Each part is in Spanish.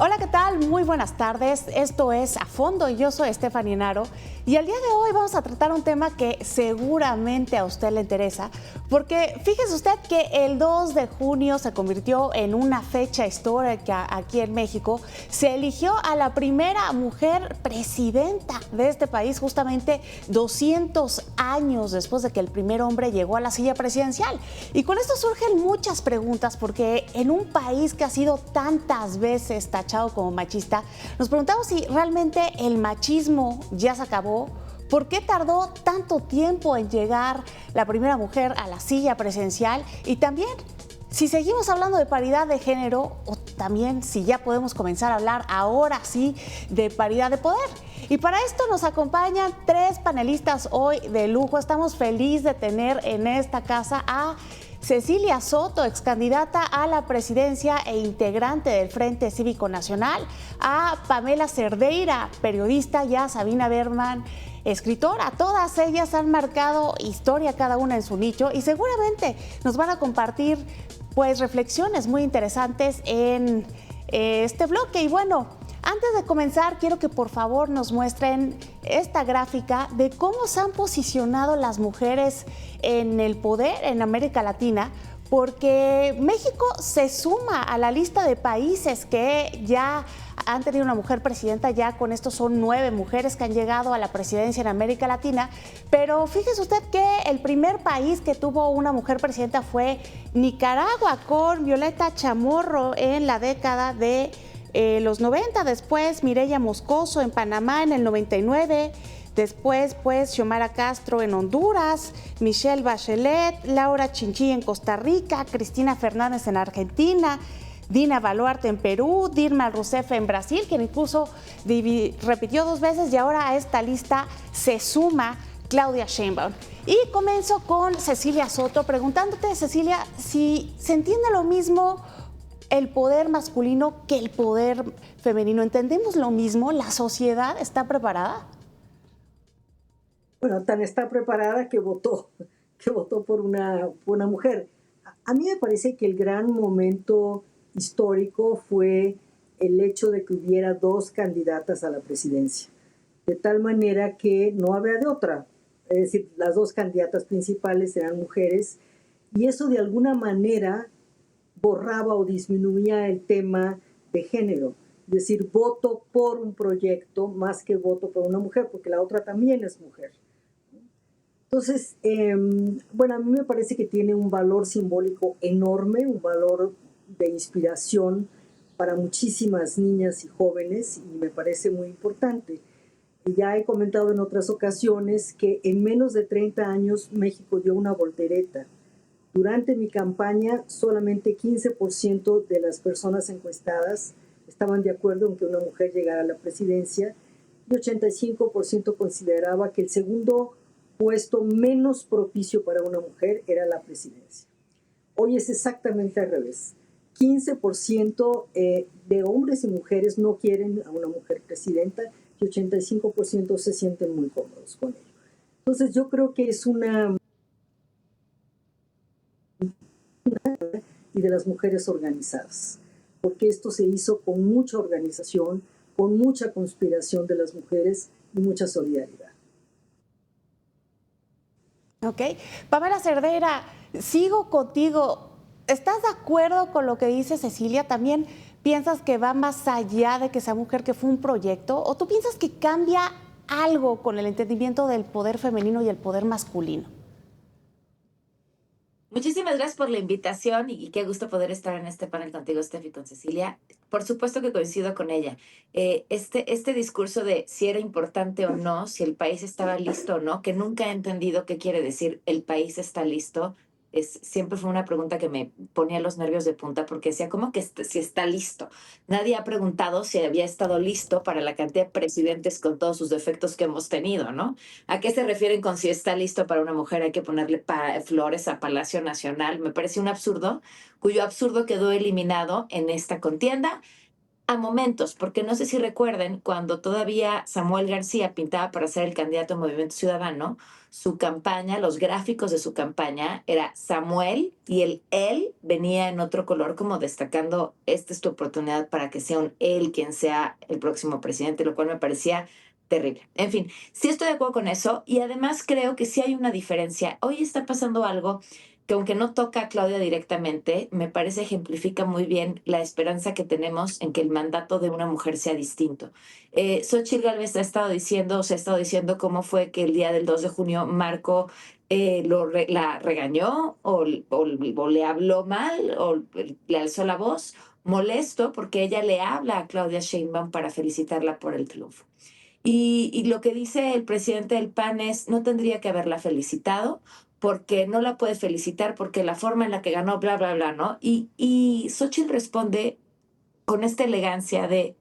Hola, ¿qué tal? Muy buenas tardes. Esto es A Fondo y yo soy Stephanie Naro. Y el día de hoy vamos a tratar un tema que seguramente a usted le interesa, porque fíjese usted que el 2 de junio se convirtió en una fecha histórica aquí en México. Se eligió a la primera mujer presidenta de este país, justamente 200 años después de que el primer hombre llegó a la silla presidencial. Y con esto surgen muchas preguntas, porque en un país que ha sido tantas veces tachado como machista, nos preguntamos si realmente el machismo ya se acabó. ¿Por qué tardó tanto tiempo en llegar la primera mujer a la silla presidencial? Y también, si seguimos hablando de paridad de género, o también si ya podemos comenzar a hablar ahora sí de paridad de poder. Y para esto nos acompañan tres panelistas hoy de lujo. Estamos felices de tener en esta casa a Cecilia Soto, excandidata a la presidencia e integrante del Frente Cívico Nacional, a Pamela Cerdeira, periodista, y a Sabina Berman, escritora. Todas ellas han marcado historia cada una en su nicho y seguramente nos van a compartir pues reflexiones muy interesantes en este bloque. Y bueno, antes de comenzar, quiero que por favor nos muestren esta gráfica de cómo se han posicionado las mujeres en el poder en América Latina, porque México se suma a la lista de países que ya han tenido una mujer presidenta. Ya con esto son 9 mujeres que han llegado a la presidencia en América Latina, pero fíjese usted que el primer país que tuvo una mujer presidenta fue Nicaragua, con Violeta Chamorro en la década de los 90, después Mireya Moscoso en Panamá en el 99, después pues Xiomara Castro en Honduras, Michelle Bachelet, Laura Chinchilla en Costa Rica, Cristina Fernández en Argentina, Dina Boluarte en Perú, Dilma Rousseff en Brasil, quien incluso repitió 2 veces, y ahora a esta lista se suma Claudia Sheinbaum. Y comienzo con Cecilia Soto, preguntándote, Cecilia, si se entiende lo mismo el poder masculino que el poder femenino. ¿Entendemos lo mismo? ¿La sociedad está preparada? Bueno, tan está preparada que votó por una mujer. A mí me parece que el gran momento histórico fue el hecho de que hubiera 2 candidatas a la presidencia, de tal manera que no había de otra. Es decir, las 2 candidatas principales eran mujeres, y eso de alguna manera borraba o disminuía el tema de género. Es decir, voto por un proyecto más que voto por una mujer, porque la otra también es mujer. Entonces, bueno, a mí me parece que tiene un valor simbólico enorme, un valor de inspiración para muchísimas niñas y jóvenes, y me parece muy importante. Ya he comentado en otras ocasiones que en menos de 30 años México dio una voltereta. Durante mi campaña, solamente 15% de las personas encuestadas estaban de acuerdo en que una mujer llegara a la presidencia, y 85% consideraba que el segundo puesto menos propicio para una mujer era la presidencia. Hoy es exactamente al revés. 15% de hombres y mujeres no quieren a una mujer presidenta, y 85% se sienten muy cómodos con ello. Entonces yo creo que es una y de las mujeres organizadas, porque esto se hizo con mucha organización, con mucha conspiración de las mujeres y mucha solidaridad. Ok. Pamela Cerdeira, sigo contigo. ¿Estás de acuerdo con lo que dice Cecilia? ¿También piensas que va más allá de que sea mujer, que fue un proyecto? ¿O tú piensas que cambia algo con el entendimiento del poder femenino y el poder masculino? Muchísimas gracias por la invitación y qué gusto poder estar en este panel contigo, Steph, y con Cecilia. Por supuesto que coincido con ella. Este discurso de si era importante o no, si el país estaba listo o no, que nunca he entendido qué quiere decir el país está listo, siempre fue una pregunta que me ponía los nervios de punta, porque decía, ¿cómo que si está listo? Nadie ha preguntado si había estado listo para la cantidad de presidentes con todos sus defectos que hemos tenido, ¿no? ¿A qué se refieren con si está listo para una mujer hay que ponerle flores a Palacio Nacional? Me parece un absurdo, cuyo absurdo quedó eliminado en esta contienda a momentos, porque no sé si recuerden cuando todavía Samuel García pintaba para ser el candidato a Movimiento Ciudadano, su campaña, los gráficos de su campaña, era Samuel y el él venía en otro color, como destacando, esta es tu oportunidad para que sea un él quien sea el próximo presidente, lo cual me parecía terrible. En fin, sí estoy de acuerdo con eso y además creo que sí hay una diferencia. Hoy está pasando algo que aunque no toca a Claudia directamente, me parece ejemplifica muy bien la esperanza que tenemos en que el mandato de una mujer sea distinto. Xochitl Gálvez ha estado diciendo, se ha estado diciendo cómo fue que el día del 2 de junio Marco la regañó o le habló mal o le alzó la voz, molesto porque ella le habla a Claudia Sheinbaum para felicitarla por el triunfo. Y lo que dice el presidente del PAN es, no tendría que haberla felicitado porque no la puede felicitar porque la forma en la que ganó, bla, bla, bla, ¿no? Y Xochitl responde con esta elegancia de,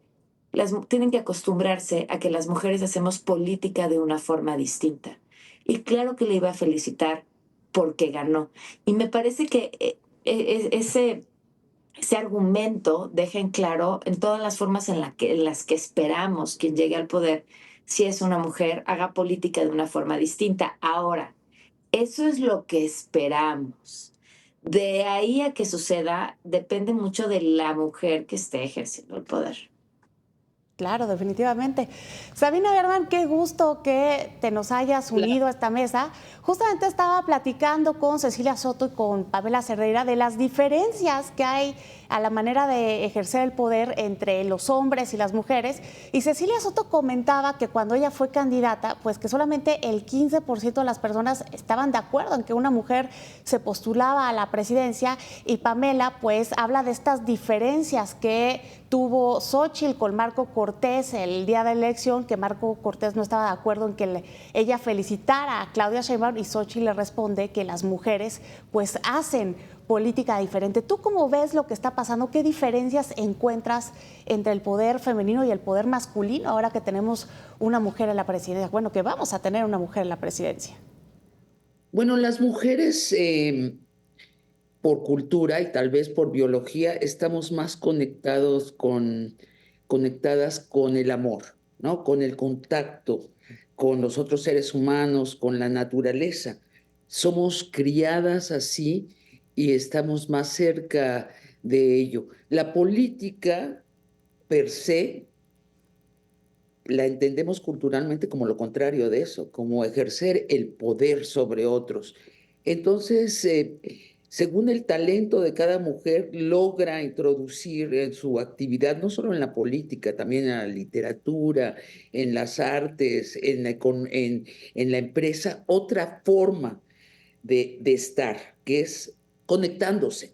tienen que acostumbrarse a que las mujeres hacemos política de una forma distinta. Y claro que le iba a felicitar porque ganó. Y me parece que ese argumento deja en claro en todas las formas en las que esperamos quien llegue al poder, si es una mujer, haga política de una forma distinta. Ahora, eso es lo que esperamos. De ahí a que suceda, depende mucho de la mujer que esté ejerciendo el poder. Claro, definitivamente. Sabina Berman, qué gusto que te nos hayas unido a esta mesa. Justamente estaba platicando con Cecilia Soto y con Pamela Cerdeira de las diferencias que hay a la manera de ejercer el poder entre los hombres y las mujeres. Y Cecilia Soto comentaba que cuando ella fue candidata, pues que solamente el 15% de las personas estaban de acuerdo en que una mujer se postulaba a la presidencia. Y Pamela, pues, habla de estas diferencias que tuvo Xochitl con Marco Cortés el día de la elección, que Marco Cortés no estaba de acuerdo en que ella felicitara a Claudia Sheinbaum y Xochitl le responde que las mujeres pues hacen política diferente. ¿Tú cómo ves lo que está pasando? ¿Qué diferencias encuentras entre el poder femenino y el poder masculino ahora que tenemos una mujer en la presidencia? Bueno, que vamos a tener una mujer en la presidencia. Bueno, las mujeres, por cultura y tal vez por biología, estamos más conectadas con el amor, ¿no? Con el contacto con los otros seres humanos, con la naturaleza. Somos criadas así y estamos más cerca de ello. La política per se la entendemos culturalmente como lo contrario de eso, como ejercer el poder sobre otros. Entonces, según el talento de cada mujer, logra introducir en su actividad, no solo en la política, también en la literatura, en las artes, en la empresa, otra forma de estar, que es conectándose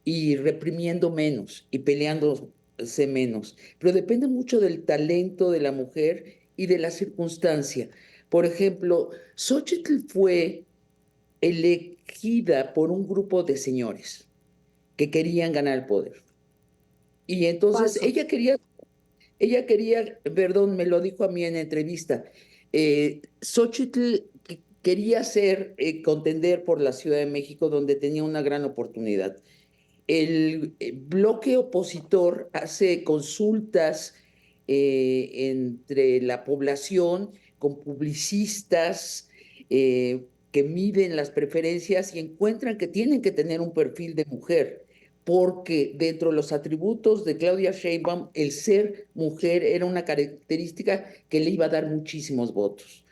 y reprimiendo menos y peleándose menos. Pero depende mucho del talento de la mujer y de la circunstancia. Por ejemplo, Xochitl fue elegida por un grupo de señores que querían ganar el poder. Y entonces Falso. ella quería, perdón, me lo dijo a mí en entrevista, Xochitl quería contender por la Ciudad de México, donde tenía una gran oportunidad. El bloque opositor hace consultas entre la población con publicistas que miden las preferencias y encuentran que tienen que tener un perfil de mujer, porque dentro de los atributos de Claudia Sheinbaum, el ser mujer era una característica que le iba a dar muchísimos votos.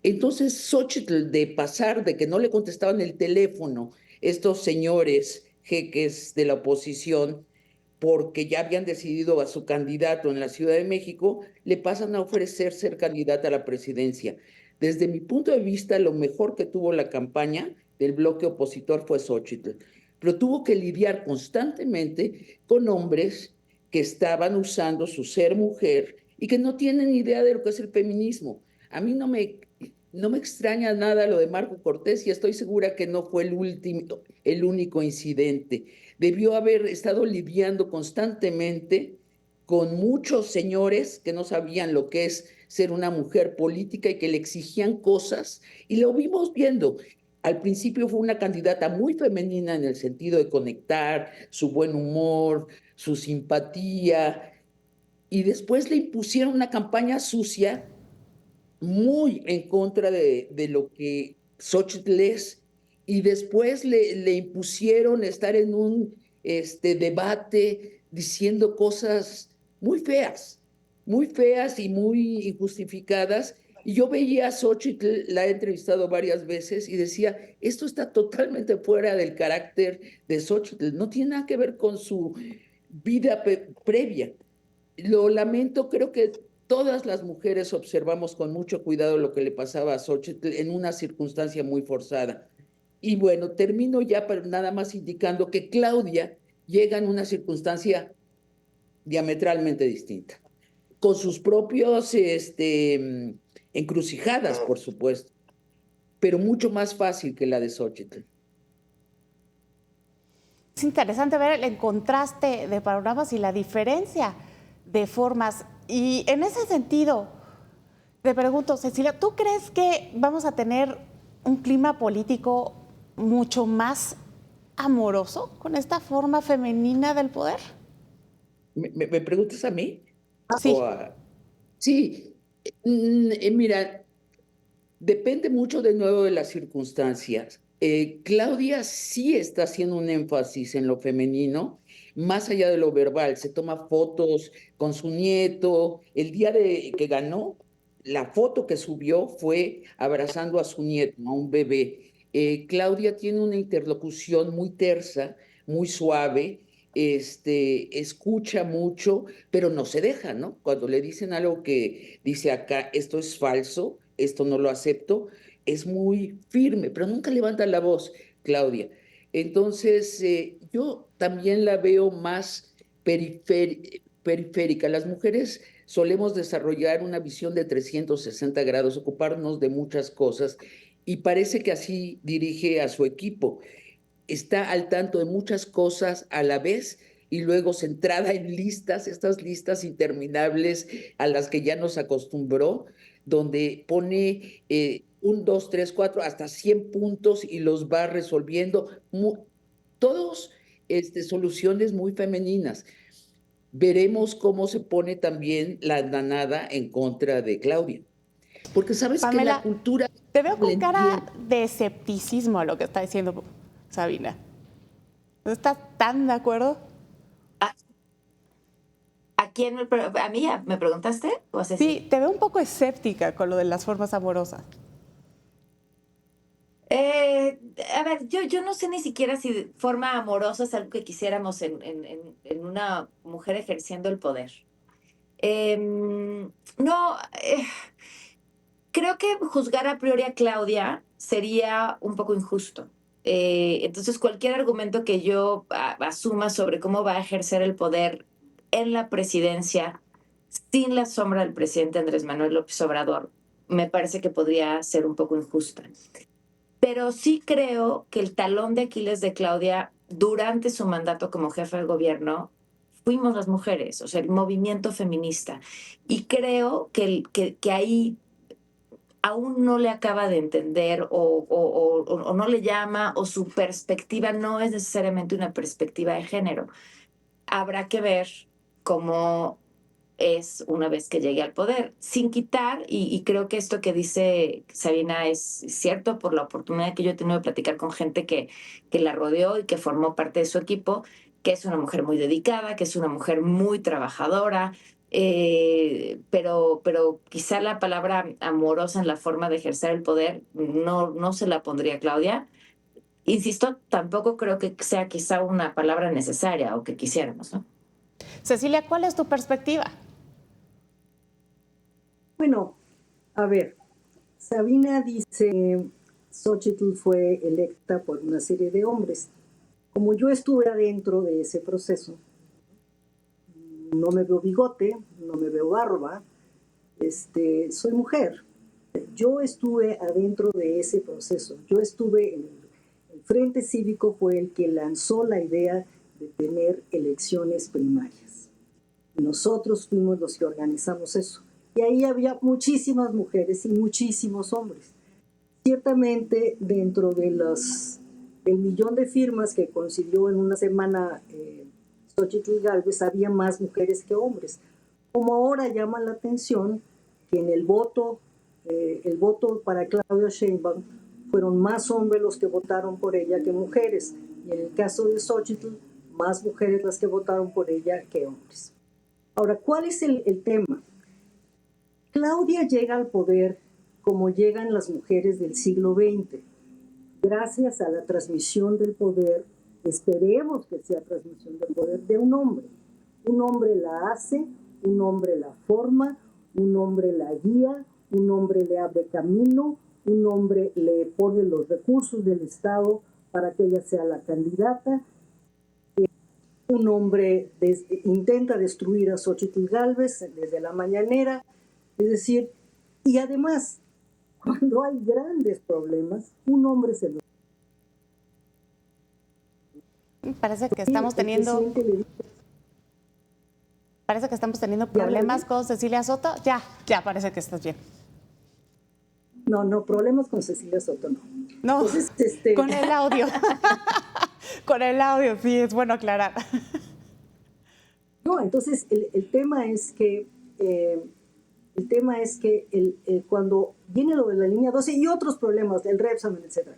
Entonces, Xochitl, de pasar de que no le contestaban el teléfono estos señores jeques de la oposición, porque ya habían decidido a su candidato en la Ciudad de México, le pasan a ofrecer ser candidata a la presidencia. Desde mi punto de vista, lo mejor que tuvo la campaña del bloque opositor fue Xochitl, pero tuvo que lidiar constantemente con hombres que estaban usando su ser mujer y que no tienen idea de lo que es el feminismo. A mí no me extraña nada lo de Marco Cortés y estoy segura que no fue el único incidente. Debió haber estado lidiando constantemente con muchos señores que no sabían lo que es ser una mujer política y que le exigían cosas, y lo vimos viendo. Al principio fue una candidata muy femenina en el sentido de conectar, su buen humor, su simpatía, y después le impusieron una campaña sucia muy en contra de lo que Xóchitl es, y después le impusieron estar en un debate diciendo cosas muy feas y muy injustificadas. Y yo veía a Xóchitl, la he entrevistado varias veces, y decía, esto está totalmente fuera del carácter de Xóchitl, no tiene nada que ver con su vida previa. Lo lamento, creo que todas las mujeres observamos con mucho cuidado lo que le pasaba a Xóchitl en una circunstancia muy forzada. Y bueno, termino ya, pero nada más indicando que Claudia llega en una circunstancia diametralmente distinta, con sus propios encrucijadas, por supuesto, pero mucho más fácil que la de Xóchitl. Es interesante ver el contraste de panoramas y la diferencia de formas. Y en ese sentido, te pregunto, Cecilia, ¿tú crees que vamos a tener un clima político mucho más amoroso con esta forma femenina del poder? ¿Me preguntas a mí? Sí. Sí, mira, depende mucho de nuevo de las circunstancias. Claudia sí está haciendo un énfasis en lo femenino, más allá de lo verbal. Se toma fotos con su nieto. El día de que ganó, la foto que subió fue abrazando a su nieto, a un bebé. Claudia tiene una interlocución muy tersa, muy suave, escucha mucho, pero no se deja, ¿no? Cuando le dicen algo que dice acá, esto es falso, esto no lo acepto, es muy firme, pero nunca levanta la voz, Claudia. Entonces, yo también la veo más periférica. Las mujeres solemos desarrollar una visión de 360 grados, ocuparnos de muchas cosas, y parece que así dirige a su equipo. Está al tanto de muchas cosas a la vez y luego centrada en listas, estas listas interminables a las que ya nos acostumbró, donde pone 1, 2, 3, 4, hasta 100 puntos y los va resolviendo. Todos soluciones muy femeninas. Veremos cómo se pone también la andanada en contra de Claudia. Porque sabes que la Pamela, cultura te veo le con cara entiende. de escepticismo a lo que está diciendo Sabina. ¿No estás tan de acuerdo? ¿A, a mí ya me preguntaste o a Ceci? Sí, te veo un poco escéptica con lo de las formas amorosas. A ver, yo no sé ni siquiera si de forma amorosa es algo que quisiéramos en una mujer ejerciendo el poder. No, creo que juzgar a priori a Claudia sería un poco injusto. Entonces, cualquier argumento que yo asuma sobre cómo va a ejercer el poder en la presidencia sin la sombra del presidente Andrés Manuel López Obrador, me parece que podría ser un poco injusta. Pero sí creo que el talón de Aquiles de Claudia durante su mandato como jefa del gobierno fuimos las mujeres, o sea, el movimiento feminista. Y creo que ahí aún no le acaba de entender o no le llama o su perspectiva no es necesariamente una perspectiva de género. Habrá que ver cómo es una vez que llegue al poder, sin quitar, y creo que esto que dice Sabina es cierto por la oportunidad que yo he tenido de platicar con gente que la rodeó y que formó parte de su equipo, que es una mujer muy dedicada, que es una mujer muy trabajadora, pero quizá la palabra amorosa en la forma de ejercer el poder no se la pondría Claudia. Insisto, tampoco creo que sea quizá una palabra necesaria o que quisiéramos, ¿no? Cecilia, ¿cuál es tu perspectiva? Bueno, a ver, Sabina dice Xóchitl fue electa por una serie de hombres. Como yo estuve adentro de ese proceso, no me veo bigote, no me veo barba, soy mujer. Yo estuve adentro de ese proceso. Yo estuve en el Frente Cívico, fue el que lanzó la idea de tener elecciones primarias. Nosotros fuimos los que organizamos eso. Y ahí había muchísimas mujeres y muchísimos hombres. Ciertamente, dentro de del millón de firmas que consiguió en una semana Xóchitl Gálvez, había más mujeres que hombres. Como ahora llama la atención que en el voto el voto para Claudia Sheinbaum fueron más hombres los que votaron por ella que mujeres. Y en el caso de Xochitl, más mujeres las que votaron por ella que hombres. Ahora, ¿cuál es el tema? Claudia llega al poder como llegan las mujeres del siglo XX, gracias a la transmisión del poder, esperemos que sea transmisión del poder de un hombre. Un hombre la hace, un hombre la forma, un hombre la guía, un hombre le abre camino, un hombre le pone los recursos del Estado para que ella sea la candidata. Un hombre intenta destruir a Xochitl Gálvez desde la mañanera, es decir, y además, cuando hay grandes problemas, un hombre se lo... Parece que estamos teniendo... Parece que estamos teniendo problemas con Cecilia Soto. Ya parece que estás bien. No, problemas con Cecilia Soto no. No, entonces, con el audio. Con el audio, sí, es bueno aclarar. No, entonces el tema es que cuando viene lo de la línea 12 y otros problemas, el Repsamen, etc.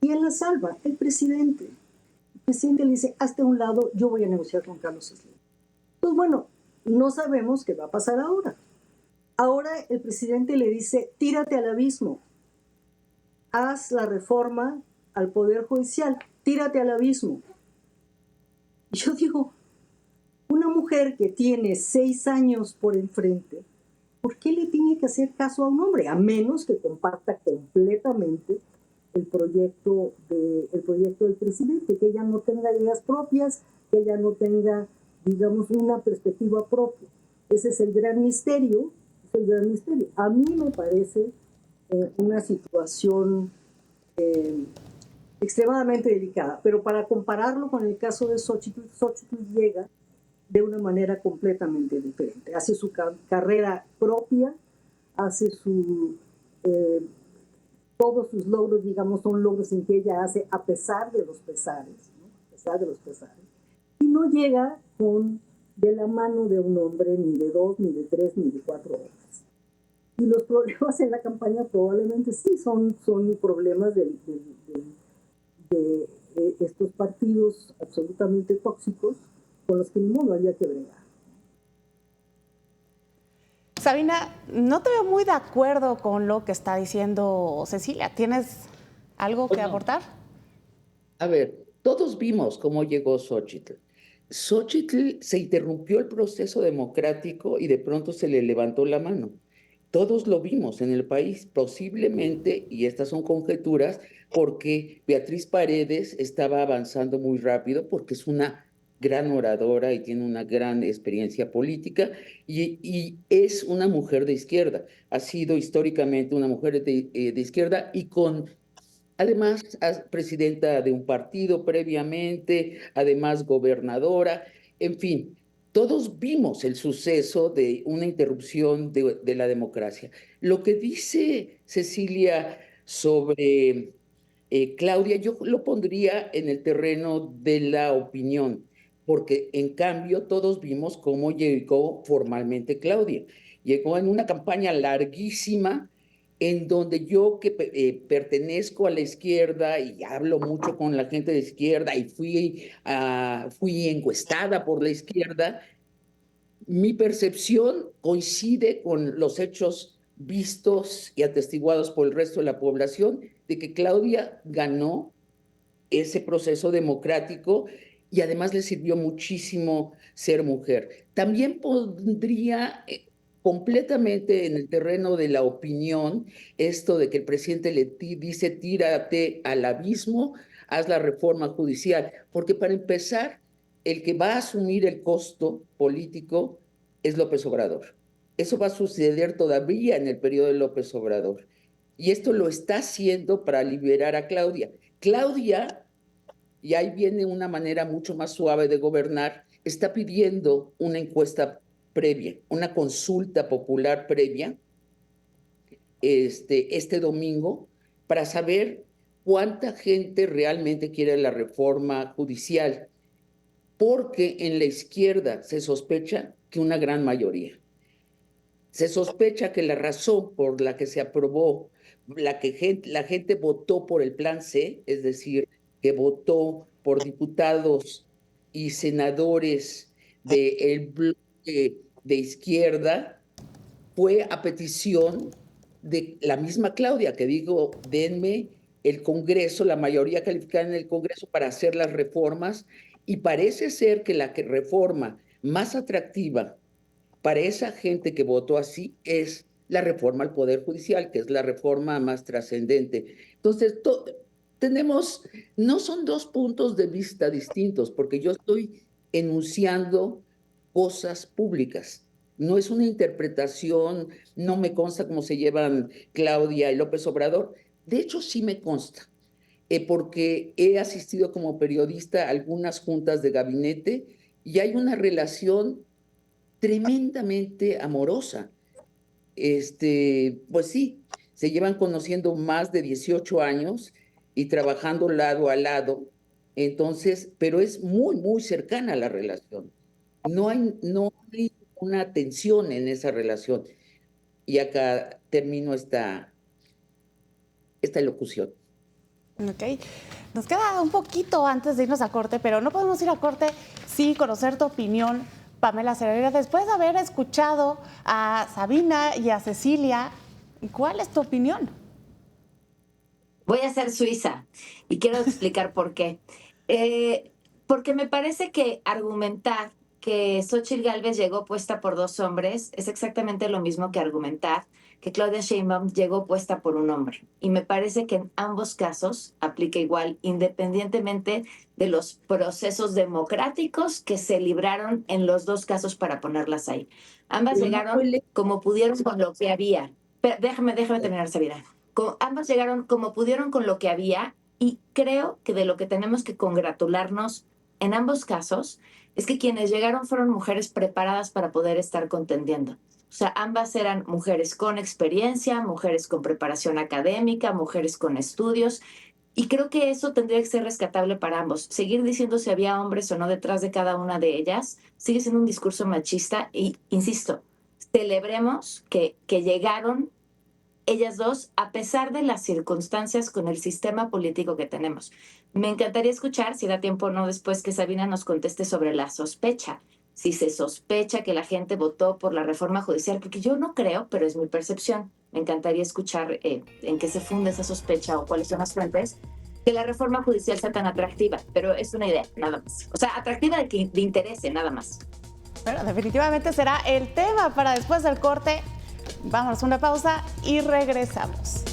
Y él la salva, el presidente. El presidente le dice, hazte a un lado, yo voy a negociar con Carlos Slim. Pues bueno, no sabemos qué va a pasar ahora. Ahora el presidente le dice, tírate al abismo, haz la reforma al Poder Judicial, tírate al abismo. Y yo digo, una mujer que tiene 6 años por enfrente, ¿por qué le tiene que hacer caso a un hombre? A menos que comparta completamente el proyecto del presidente, que ella no tenga ideas propias, que ella no tenga, digamos, una perspectiva propia. Ese es el gran misterio. A mí me parece una situación extremadamente delicada, pero para compararlo con el caso de Xochitl llega de una manera completamente diferente. Hace su carrera propia, hace todos sus logros, digamos, son logros en que ella hace a pesar de los pesares, ¿no? A pesar de los pesares. Y no llega de la mano de un hombre, ni de 2, ni de 3, ni de 4 hombres. Y los problemas en la campaña probablemente sí son problemas de estos partidos absolutamente tóxicos con los que ninguno había que bregar. Sabina, no te veo muy de acuerdo con lo que está diciendo Cecilia. ¿Tienes algo que aportar? A ver, todos vimos cómo llegó Xochitl. Xochitl se interrumpió el proceso democrático y de pronto se le levantó la mano. Todos lo vimos en el país, posiblemente, y estas son conjeturas, porque Beatriz Paredes estaba avanzando muy rápido, porque es una gran oradora y tiene una gran experiencia política, y es una mujer de izquierda. Ha sido históricamente una mujer de izquierda y además, presidenta de un partido previamente, además gobernadora, en fin, todos vimos el suceso de una interrupción de la democracia. Lo que dice Cecilia sobre Claudia, yo lo pondría en el terreno de la opinión, porque en cambio todos vimos cómo llegó formalmente Claudia. Llegó en una campaña larguísima en donde yo que pertenezco a la izquierda y hablo mucho con la gente de izquierda y fui encuestada por la izquierda, mi percepción coincide con los hechos vistos y atestiguados por el resto de la población de que Claudia ganó ese proceso democrático y además le sirvió muchísimo ser mujer. También pondría completamente en el terreno de la opinión esto de que el presidente le dice tírate al abismo, haz la reforma judicial, porque para empezar, el que va a asumir el costo político es López Obrador. Eso va a suceder todavía en el periodo de López Obrador. Y esto lo está haciendo para liberar a Claudia. Claudia, y ahí viene una manera mucho más suave de gobernar, está pidiendo una encuesta previa, una consulta popular previa este domingo para saber cuánta gente realmente quiere la reforma judicial, porque en la izquierda se sospecha que una gran mayoría. Se sospecha que la razón por la que se aprobó, la gente votó por el Plan C, es decir, que votó por diputados y senadores del bloque de izquierda, fue a petición de la misma Claudia, que dijo, denme el Congreso, la mayoría calificada en el Congreso para hacer las reformas, y parece ser que la reforma más atractiva para esa gente que votó así es la reforma al Poder Judicial, que es la reforma más trascendente. Entonces, tenemos, no son dos puntos de vista distintos, porque yo estoy enunciando cosas públicas. No es una interpretación, no me consta cómo se llevan Claudia y López Obrador. De hecho, sí me consta, porque he asistido como periodista a algunas juntas de gabinete y hay una relación tremendamente amorosa. Pues sí, se llevan conociendo más de 18 años y trabajando lado a lado. Entonces, pero es muy, muy cercana la relación. No hay una tensión en esa relación. Y acá termino esta locución. Ok. Nos queda un poquito antes de irnos a corte, pero no podemos ir a corte sin conocer tu opinión, Pamela Cerdeira. Después de haber escuchado a Sabina y a Cecilia, ¿cuál es tu opinión? Voy a ser suiza y quiero explicar por qué. Porque me parece que argumentar que Xóchitl Gálvez llegó puesta por dos hombres es exactamente lo mismo que argumentar que Claudia Sheinbaum llegó puesta por un hombre. Y me parece que en ambos casos aplica igual, independientemente de los procesos democráticos que se libraron en los dos casos para ponerlas ahí. Ambas Pero no llegaron fue como pudieron con lo que había. Pero déjame terminar, Sabina. Ambas llegaron como pudieron con lo que había y creo que de lo que tenemos que congratularnos en ambos casos es que quienes llegaron fueron mujeres preparadas para poder estar contendiendo. O sea, ambas eran mujeres con experiencia, mujeres con preparación académica, mujeres con estudios, y creo que eso tendría que ser rescatable para ambos. Seguir diciendo si había hombres o no detrás de cada una de ellas sigue siendo un discurso machista y, insisto, celebremos que llegaron ellas dos, a pesar de las circunstancias con el sistema político que tenemos. Me encantaría escuchar, si da tiempo o no, después que Sabina nos conteste sobre la sospecha. Si se sospecha que la gente votó por la reforma judicial, porque yo no creo, pero es mi percepción. Me encantaría escuchar en qué se funda esa sospecha o cuáles son las fuentes, que la reforma judicial sea tan atractiva, pero es una idea, nada más. O sea, atractiva de interés, nada más. Bueno, definitivamente será el tema para después del corte. Vamos a una pausa y regresamos.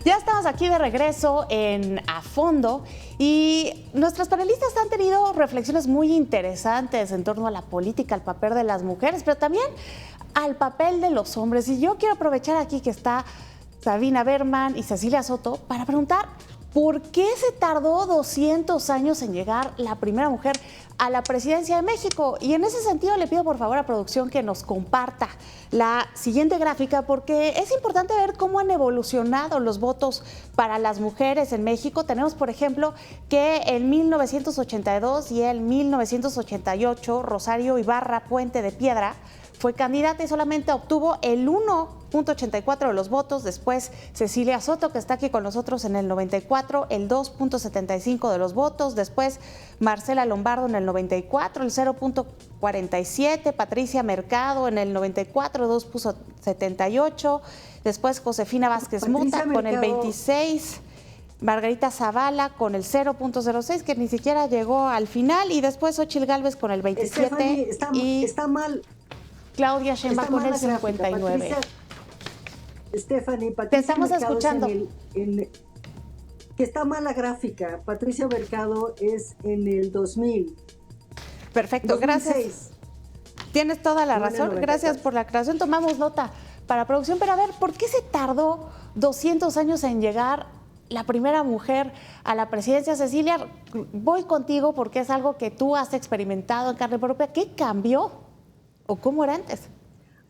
Ya estamos aquí de regreso en A Fondo y nuestros panelistas han tenido reflexiones muy interesantes en torno a la política, al papel de las mujeres, pero también al papel de los hombres. Y yo quiero aprovechar aquí que está Sabina Berman y Cecilia Soto para preguntar por qué se tardó 200 años en llegar la primera mujer a la presidencia de México. Y en ese sentido le pido por favor a producción que nos comparta la siguiente gráfica, porque es importante ver cómo han evolucionado los votos para las mujeres en México. Tenemos, por ejemplo, que en 1982 y en 1988 Rosario Ibarra Puente de Piedra fue candidata y solamente obtuvo el 1.84 de los votos. Después Cecilia Soto, que está aquí con nosotros en el 94, el 2.75 de los votos. Después Marcela Lombardo en el 94, el 0.47. Patricia Mercado en el 94, 2.78. Después Josefina Vázquez Mota con el 26. Margarita Zavala con el 0.06, que ni siquiera llegó al final. Y después Xochitl Gálvez con el 27. Está mal. Claudia Sheinbaum con el 59. Patricia Te estamos Mercado escuchando. Que está mal la gráfica. Patricia Mercado es en el 2000. Perfecto, 2006. gracias. Tienes toda la razón. Gracias por la aclaración. Tomamos nota para producción. Pero a ver, ¿por qué se tardó 200 años en llegar la primera mujer a la presidencia? Cecilia, voy contigo porque es algo que tú has experimentado en carne propia. ¿Qué cambió? ¿O cómo era antes?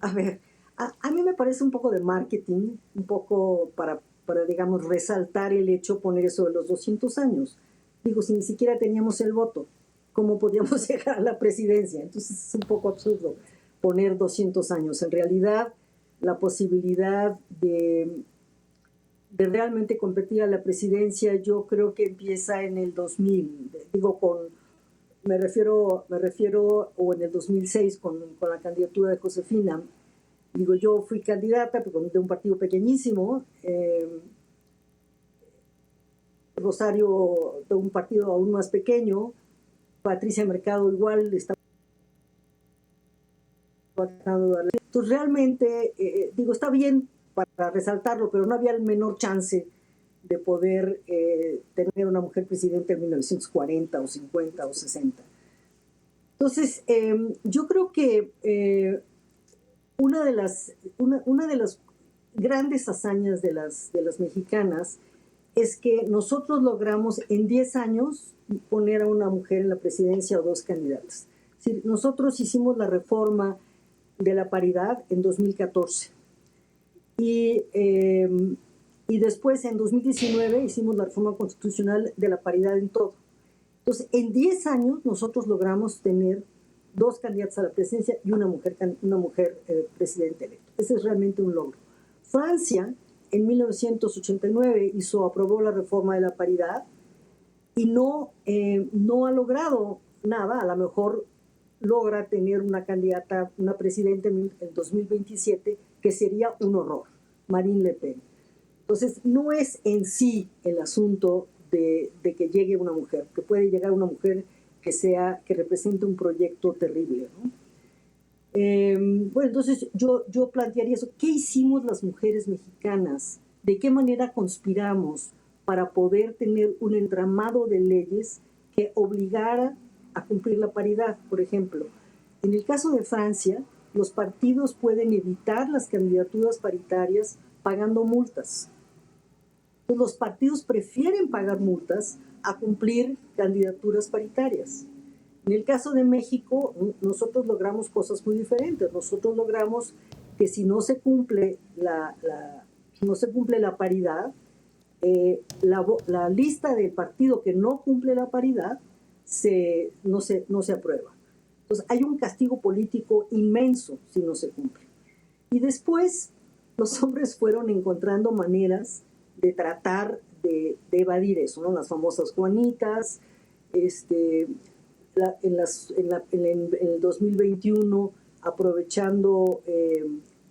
A ver, a mí me parece un poco de marketing, un poco para, digamos, resaltar el hecho, poner eso de los 200 años. Digo, si ni siquiera teníamos el voto, ¿cómo podíamos llegar a la presidencia? Entonces es un poco absurdo poner 200 años. En realidad, la posibilidad de realmente competir a la presidencia, yo creo que empieza en el 2000. Digo, me refiero, o en el 2006 con la candidatura de Josefina. Digo, yo fui candidata de un partido pequeñísimo, Rosario de un partido aún más pequeño, Patricia Mercado igual estaba tratando de darle. Entonces realmente, digo, está bien para resaltarlo, pero no había el menor chance de poder tener una mujer presidenta en 1940 o 50 o 60. Entonces, yo creo que una de las grandes hazañas de las mexicanas es que nosotros logramos en 10 años poner a una mujer en la presidencia o dos candidatas. Es decir, nosotros hicimos la reforma de la paridad en 2014 y después en 2019 hicimos la reforma constitucional de la paridad en todo. Entonces, en 10 años nosotros logramos tener dos candidatas a la presidencia y una mujer presidente electo. Ese es realmente un logro. Francia, en 1989, aprobó la reforma de la paridad y no ha logrado nada. A lo mejor logra tener una candidata, una presidenta en el 2027, que sería un horror, Marine Le Pen. Entonces, no es en sí el asunto de que llegue una mujer, que puede llegar una mujer que represente un proyecto terrible, ¿no? Bueno, entonces yo plantearía eso. ¿Qué hicimos las mujeres mexicanas? ¿De qué manera conspiramos para poder tener un entramado de leyes que obligara a cumplir la paridad? Por ejemplo, en el caso de Francia, los partidos pueden evitar las candidaturas paritarias pagando multas. Entonces, los partidos prefieren pagar multas a cumplir candidaturas paritarias. En el caso de México, nosotros logramos cosas muy diferentes. Nosotros logramos que si no se cumple la paridad, la lista del partido que no cumple la paridad no se aprueba. Entonces hay un castigo político inmenso si no se cumple. Y después los hombres fueron encontrando maneras de tratar de evadir eso, ¿no? Las famosas Juanitas, en el 2021, aprovechando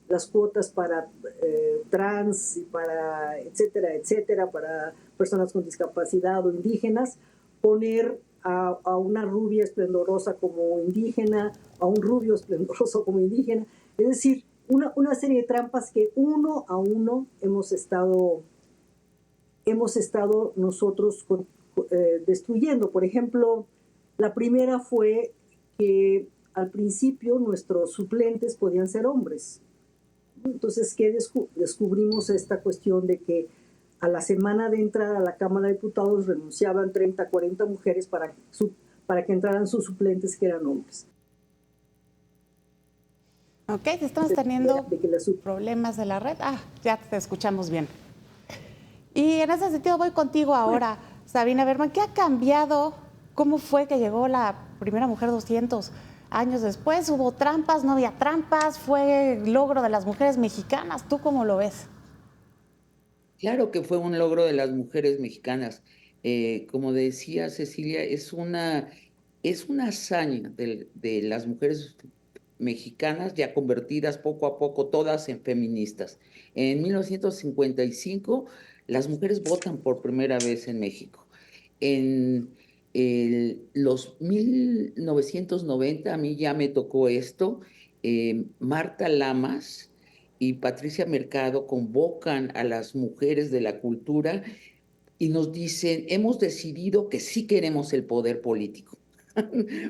las cuotas para trans, y para etcétera, para personas con discapacidad o indígenas, poner a una rubia esplendorosa como indígena, a un rubio esplendoroso como indígena. Es decir, una serie de trampas que uno a uno hemos estado hemos estado nosotros destruyendo. Por ejemplo, la primera fue que al principio nuestros suplentes podían ser hombres. Entonces, ¿qué descubrimos esta cuestión de que a la semana de entrar a la Cámara de Diputados renunciaban 30, 40 mujeres para que entraran sus suplentes que eran hombres? Ok, estamos teniendo problemas de la red. Ya te escuchamos bien. Y en ese sentido voy contigo ahora, Sabina Berman. ¿Qué ha cambiado? ¿Cómo fue que llegó la primera mujer 200 años después? ¿Hubo trampas? ¿No había trampas? ¿Fue logro de las mujeres mexicanas? ¿Tú cómo lo ves? Claro que fue un logro de las mujeres mexicanas. Como decía Cecilia, es una hazaña de las mujeres mexicanas ya convertidas poco a poco todas en feministas. En 1955 las mujeres votan por primera vez en México. En los 1990, a mí ya me tocó esto, Marta Lamas y Patricia Mercado convocan a las mujeres de la cultura y nos dicen, hemos decidido que sí queremos el poder político.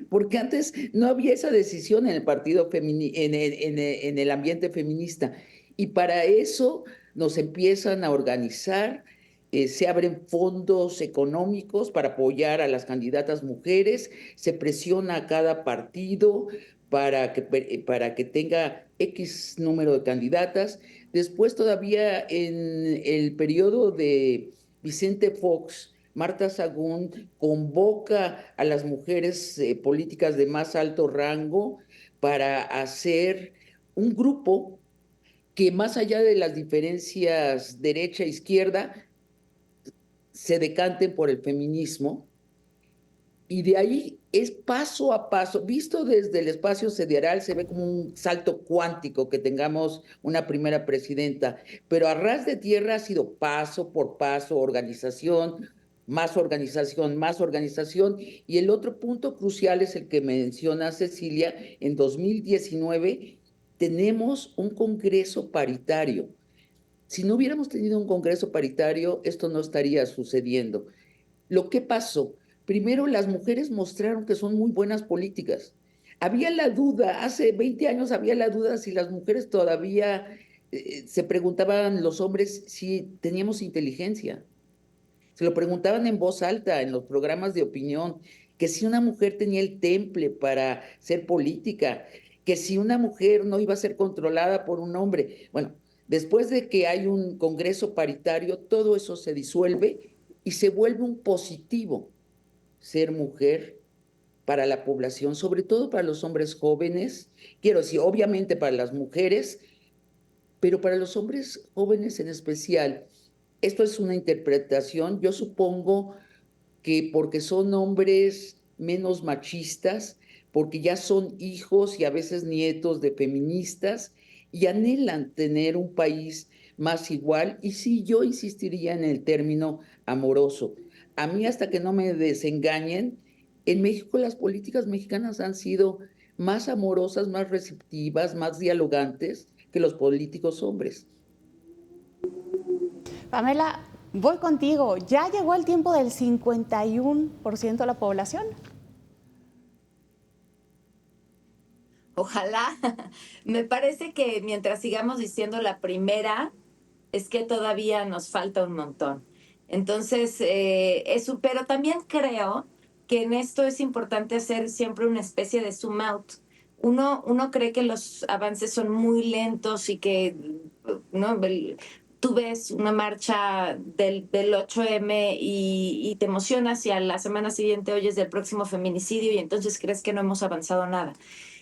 Porque antes no había esa decisión en el partido en el ambiente feminista. Y para eso nos empiezan a organizar, se abren fondos económicos para apoyar a las candidatas mujeres, se presiona a cada partido para que tenga X número de candidatas. Después todavía en el periodo de Vicente Fox, Marta Sagún convoca a las mujeres políticas de más alto rango para hacer un grupo que más allá de las diferencias derecha-izquierda, se decanten por el feminismo. Y de ahí es paso a paso, visto desde el espacio sideral, se ve como un salto cuántico que tengamos una primera presidenta, pero a ras de tierra ha sido paso por paso, organización, más organización. Y el otro punto crucial es el que menciona Cecilia, en 2019 tenemos un Congreso paritario. Si no hubiéramos tenido un Congreso paritario, esto no estaría sucediendo. Lo que pasó, primero las mujeres mostraron que son muy buenas políticas. Había la duda, hace 20 años había la duda si las mujeres todavía se preguntaban los hombres si teníamos inteligencia. Se lo preguntaban en voz alta en los programas de opinión, que si una mujer tenía el temple para ser política, que si una mujer no iba a ser controlada por un hombre. Bueno, después de que hay un Congreso paritario, todo eso se disuelve y se vuelve un positivo ser mujer para la población, sobre todo para los hombres jóvenes, quiero decir, obviamente para las mujeres, pero para los hombres jóvenes en especial. Esto es una interpretación, yo supongo que porque son hombres menos machistas, porque ya son hijos y a veces nietos de feministas y anhelan tener un país más igual. Y sí, yo insistiría en el término amoroso. A mí, hasta que no me desengañen, en México las políticas mexicanas han sido más amorosas, más receptivas, más dialogantes que los políticos hombres. Pamela, voy contigo. ¿Ya llegó el tiempo del 51% de la población? Ojalá. Me parece que mientras sigamos diciendo la primera, es que todavía nos falta un montón. Entonces, eso, pero también creo que en esto es importante hacer siempre una especie de zoom out. Uno cree que los avances son muy lentos y que, ¿no? Tú ves una marcha del 8M y te emocionas y a la semana siguiente oyes del próximo feminicidio y entonces crees que no hemos avanzado nada.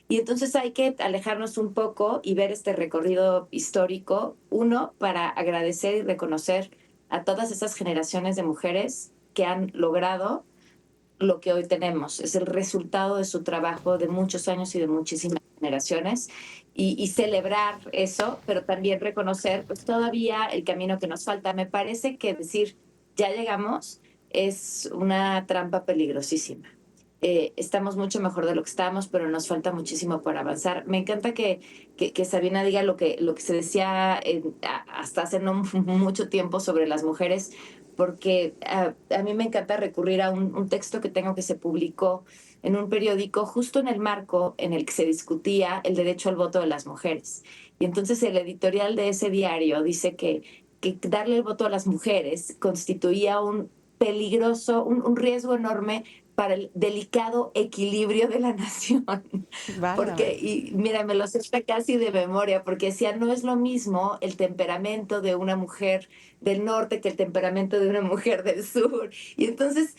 Y entonces hay que alejarnos un poco y ver este recorrido histórico, uno, para agradecer y reconocer a todas esas generaciones de mujeres que han logrado lo que hoy tenemos. Es el resultado de su trabajo de muchos años y de muchísimas generaciones y celebrar eso, pero también reconocer pues, todavía el camino que nos falta. Me parece que decir ya llegamos es una trampa peligrosísima. Estamos mucho mejor de lo que estábamos, pero nos falta muchísimo para avanzar. Me encanta que Sabina diga lo que se decía hasta hace no mucho tiempo sobre las mujeres, porque a mí me encanta recurrir a un texto que tengo que se publicó en un periódico justo en el marco en el que se discutía el derecho al voto de las mujeres. Y entonces el editorial de ese diario dice que darle el voto a las mujeres constituía un peligroso, un riesgo enorme para el delicado equilibrio de la nación. Válgame. Porque, y mira, me lo sé casi de memoria, porque decía, no es lo mismo el temperamento de una mujer del norte que el temperamento de una mujer del sur. Y entonces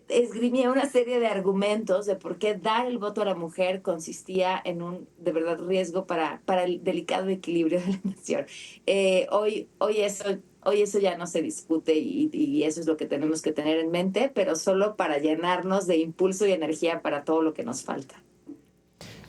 esgrimía una serie de argumentos de por qué dar el voto a la mujer consistía en un, de verdad, riesgo para el delicado equilibrio de la nación. Hoy eso ya no se discute y eso es lo que tenemos que tener en mente, pero solo para llenarnos de impulso y energía para todo lo que nos falta.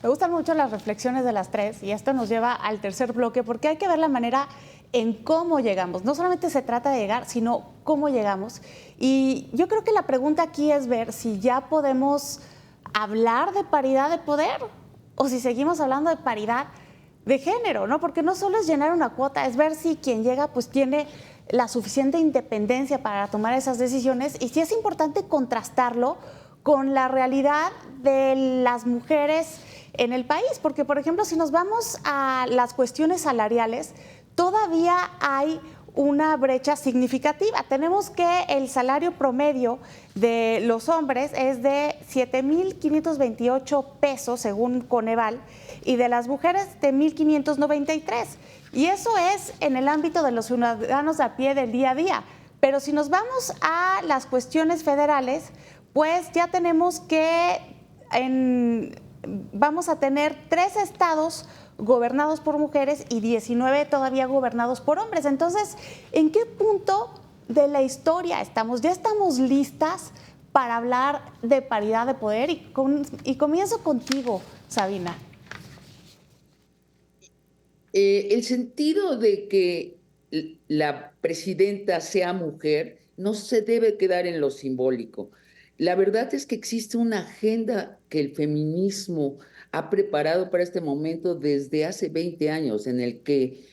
Me gustan mucho las reflexiones de las tres y esto nos lleva al tercer bloque porque hay que ver la manera en cómo llegamos. No solamente se trata de llegar, sino cómo llegamos. Y yo creo que la pregunta aquí es ver si ya podemos hablar de paridad de poder o si seguimos hablando de paridad de género, ¿no? Porque no solo es llenar una cuota, es ver si quien llega pues tiene la suficiente independencia para tomar esas decisiones y si es importante contrastarlo con la realidad de las mujeres en el país, porque por ejemplo si nos vamos a las cuestiones salariales, todavía hay una brecha significativa. Tenemos que el salario promedio de los hombres es de 7,528 pesos según Coneval y de las mujeres de 1,593. Y eso es en el ámbito de los ciudadanos a pie del día a día. Pero si nos vamos a las cuestiones federales, pues ya tenemos que vamos a tener 3 estados gobernados por mujeres y 19 todavía gobernados por hombres. Entonces, ¿en qué punto de la historia estamos? ¿Ya estamos listas para hablar de paridad de poder? Y comienzo contigo, Sabina. El sentido de que la presidenta sea mujer no se debe quedar en lo simbólico. La verdad es que existe una agenda que el feminismo ha preparado para este momento desde hace 20 años,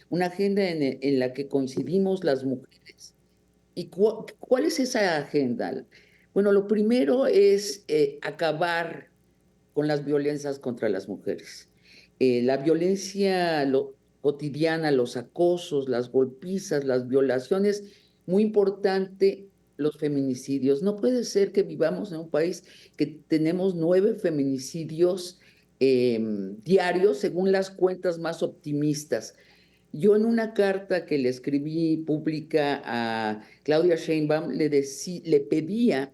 una agenda en la que coincidimos las mujeres. ¿Y cuál es esa agenda? Bueno, lo primero es acabar con las violencias contra las mujeres. La violencia cotidiana, los acosos, las golpizas, las violaciones, muy importante, los feminicidios. No puede ser que vivamos en un país que tenemos 9 feminicidios diarios, según las cuentas más optimistas. Yo en una carta que le escribí pública a Claudia Sheinbaum le pedía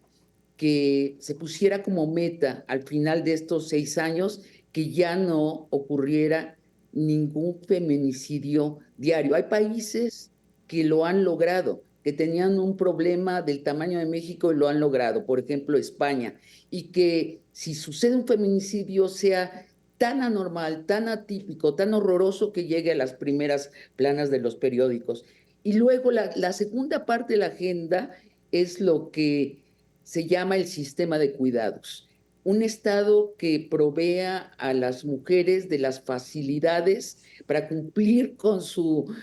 que se pusiera como meta al final de estos 6 años que ya no ocurriera ningún feminicidio diario. Hay países que lo han logrado, que tenían un problema del tamaño de México y lo han logrado, por ejemplo España, y que si sucede un feminicidio sea tan anormal, tan atípico, tan horroroso que llegue a las primeras planas de los periódicos. Y luego la segunda parte de la agenda es lo que se llama el sistema de cuidados. Un Estado que provea a las mujeres de las facilidades para cumplir con su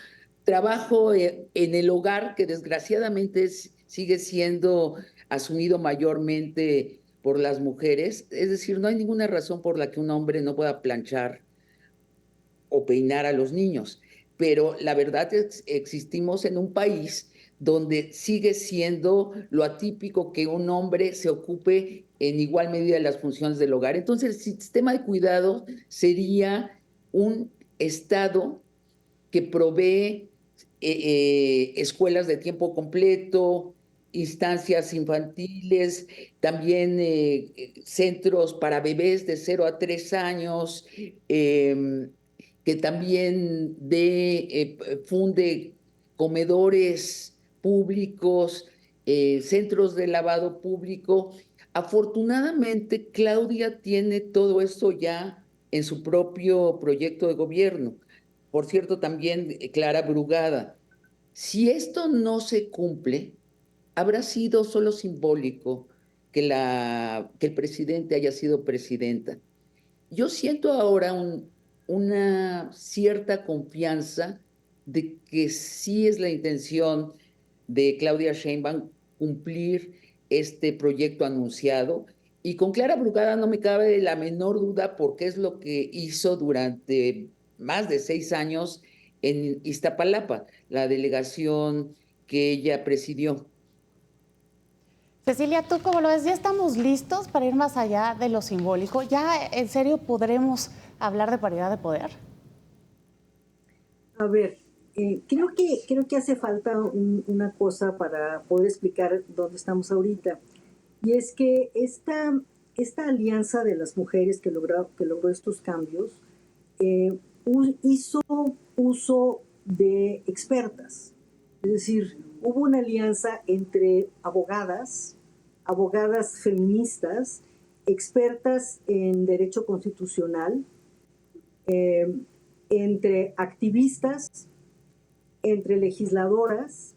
trabajo en el hogar, que desgraciadamente sigue siendo asumido mayormente por las mujeres. Es decir, no hay ninguna razón por la que un hombre no pueda planchar o peinar a los niños. Pero la verdad es que existimos en un país donde sigue siendo lo atípico que un hombre se ocupe en igual medida de las funciones del hogar. Entonces, el sistema de cuidado sería un Estado que provee escuelas de tiempo completo, instancias infantiles, también centros para bebés de 0 a 3 años, que también funde comedores públicos, centros de lavado público. Afortunadamente, Claudia tiene todo esto ya en su propio proyecto de gobierno. Por cierto, también Clara Brugada. Si esto no se cumple, habrá sido solo simbólico que el presidente haya sido presidenta. Yo siento ahora una cierta confianza de que sí es la intención de Claudia Sheinbaum cumplir este proyecto anunciado. Y con Clara Brugada no me cabe la menor duda porque es lo que hizo durante más de 6 años en Iztapalapa, la delegación que ella presidió. Cecilia, ¿tú cómo lo ves? ¿Ya estamos listos para ir más allá de lo simbólico? ¿Ya en serio podremos hablar de paridad de poder? A ver, creo que hace falta una cosa para poder explicar dónde estamos ahorita. Y es que esta alianza de las mujeres que logró estos cambios hizo uso de expertas. Es decir, hubo una alianza entre abogadas feministas, expertas en derecho constitucional, entre activistas, entre legisladoras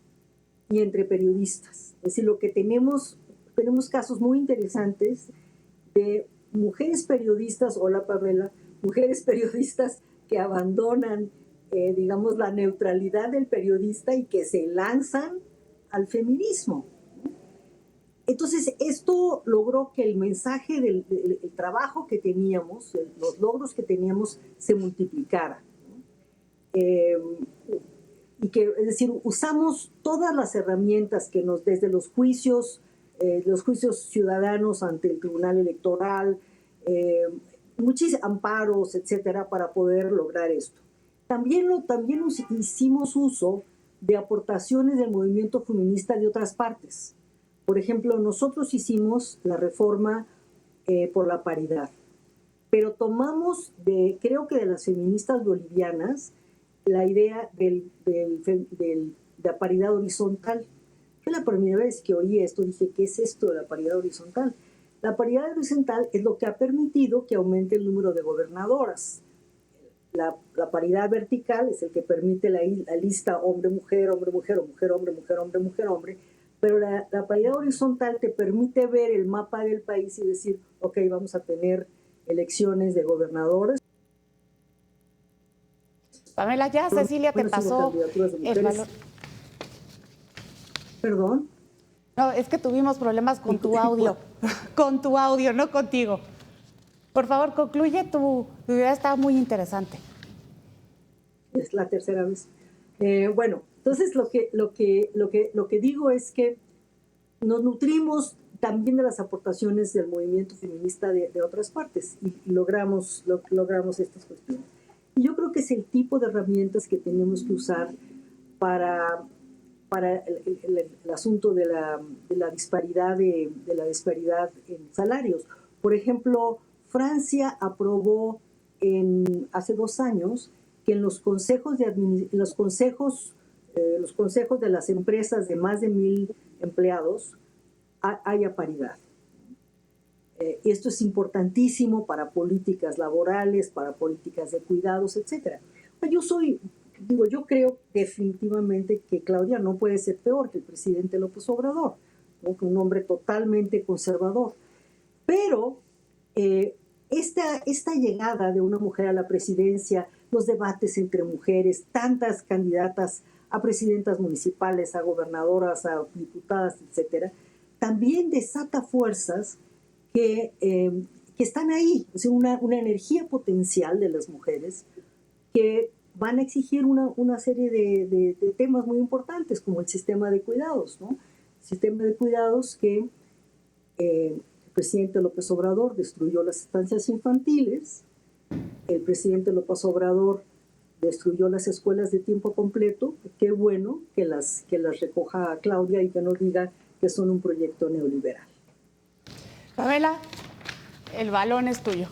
y entre periodistas. Es decir, lo que tenemos casos muy interesantes de mujeres periodistas, hola Pamela, mujeres periodistas que abandonan, digamos, la neutralidad del periodista y que se lanzan al feminismo. Entonces, esto logró que el mensaje del trabajo que teníamos, los logros que teníamos, se multiplicara. Y que, es decir, usamos todas las herramientas que desde los juicios ciudadanos ante el Tribunal Electoral, muchos amparos, etcétera, para poder lograr esto. También hicimos uso de aportaciones del movimiento feminista de otras partes. Por ejemplo, nosotros hicimos la reforma por la paridad, pero tomamos creo que de las feministas bolivianas, la idea de la paridad horizontal. Fue la primera vez que oí esto, dije, ¿qué es esto de la paridad horizontal? La paridad horizontal es lo que ha permitido que aumente el número de gobernadoras. La paridad vertical es el que permite la lista hombre-mujer, hombre-mujer, o mujer-hombre, mujer-hombre, mujer-hombre, pero la paridad horizontal te permite ver el mapa del país y decir, ok, vamos a tener elecciones de gobernadores. Pamela, ya Cecilia te pasó el valor. ¿Perdón? No, es que tuvimos problemas con tu audio, con tu audio, no contigo. Por favor, concluye, tu idea está muy interesante. Es la tercera vez. Bueno, entonces lo que digo es que nos nutrimos también de las aportaciones del movimiento feminista de otras partes y logramos estas cuestiones. Y yo creo que es el tipo de herramientas que tenemos que usar para el asunto de la disparidad en salarios. Por ejemplo, Francia aprobó hace 2 años que en los consejos de las empresas de más de 1,000 empleados haya paridad. Y esto es importantísimo para políticas laborales, para políticas de cuidados, etc. Yo creo definitivamente que Claudia no puede ser peor que el presidente López Obrador, ¿no? Un hombre totalmente conservador. Pero esta llegada de una mujer a la presidencia, los debates entre mujeres, tantas candidatas a presidentas municipales, a gobernadoras, a diputadas, etcétera, también desata fuerzas que están ahí, es una energía potencial de las mujeres que van a exigir una serie de temas muy importantes, como el sistema de cuidados, ¿no? El sistema de cuidados que el presidente López Obrador destruyó las estancias infantiles, el presidente López Obrador destruyó las escuelas de tiempo completo. Qué bueno que las recoja Claudia y que no diga que son un proyecto neoliberal. Pamela, el balón es tuyo.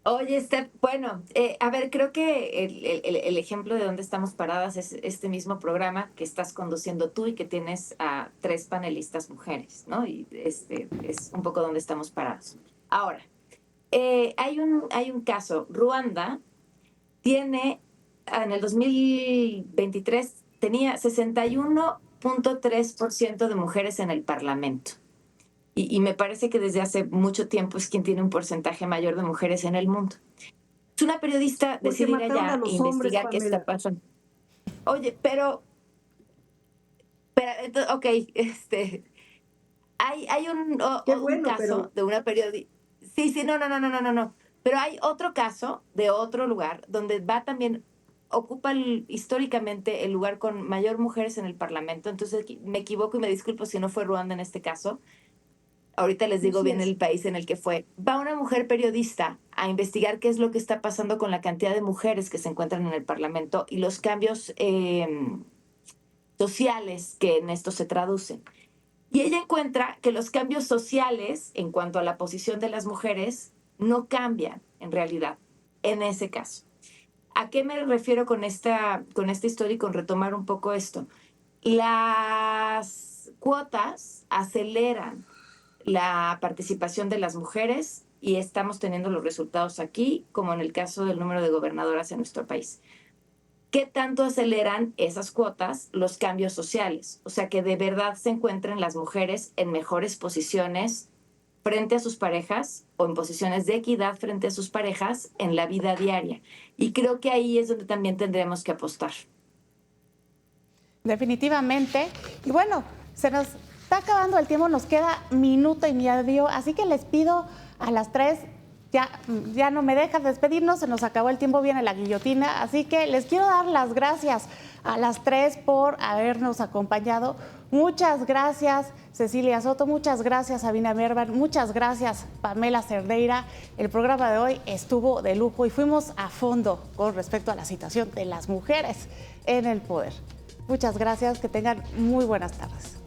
Oye, bueno, a ver, creo que el ejemplo de dónde estamos paradas es este mismo programa que estás conduciendo tú y que tienes a 3 panelistas mujeres, ¿no? Y es un poco donde estamos parados. Ahora, hay un caso. Ruanda tiene, en el 2023, tenía 61.3% de mujeres en el Parlamento. Y me parece que desde hace mucho tiempo es quien tiene un porcentaje mayor de mujeres en el mundo. Es una periodista decide ir allá e investigar qué está pasando. Oye, pero Pero, ok, hay Qué un bueno, caso pero de una periodista. Sí, sí, no, no, no, no, no, no, no. Pero hay otro caso de otro lugar donde va también, ocupa históricamente el lugar con mayor mujeres en el Parlamento. Entonces me equivoco y me disculpo si no fue Ruanda en este caso. Ahorita les no, digo sí bien es. el país en el que fue. Va una mujer periodista a investigar qué es lo que está pasando con la cantidad de mujeres que se encuentran en el Parlamento y los cambios sociales que en esto se traducen. Y ella encuentra que los cambios sociales en cuanto a la posición de las mujeres no cambian en realidad en ese caso. ¿A qué me refiero con esta historia y con retomar un poco esto? Las cuotas aceleran la participación de las mujeres y estamos teniendo los resultados aquí, como en el caso del número de gobernadoras en nuestro país. ¿Qué tanto aceleran esas cuotas los cambios sociales? O sea, que de verdad se encuentren las mujeres en mejores posiciones frente a sus parejas o en posiciones de equidad frente a sus parejas en la vida diaria. Y creo que ahí es donde también tendremos que apostar. Definitivamente. Y bueno, se nos está acabando el tiempo, nos queda minuto y medio, así que les pido a las 3, ya no me dejas despedirnos, se nos acabó el tiempo, viene la guillotina, así que les quiero dar las gracias a las 3 por habernos acompañado. Muchas gracias, Cecilia Soto, muchas gracias, Sabina Mervan, muchas gracias, Pamela Cerdeira. El programa de hoy estuvo de lujo y fuimos a fondo con respecto a la situación de las mujeres en el poder. Muchas gracias, que tengan muy buenas tardes.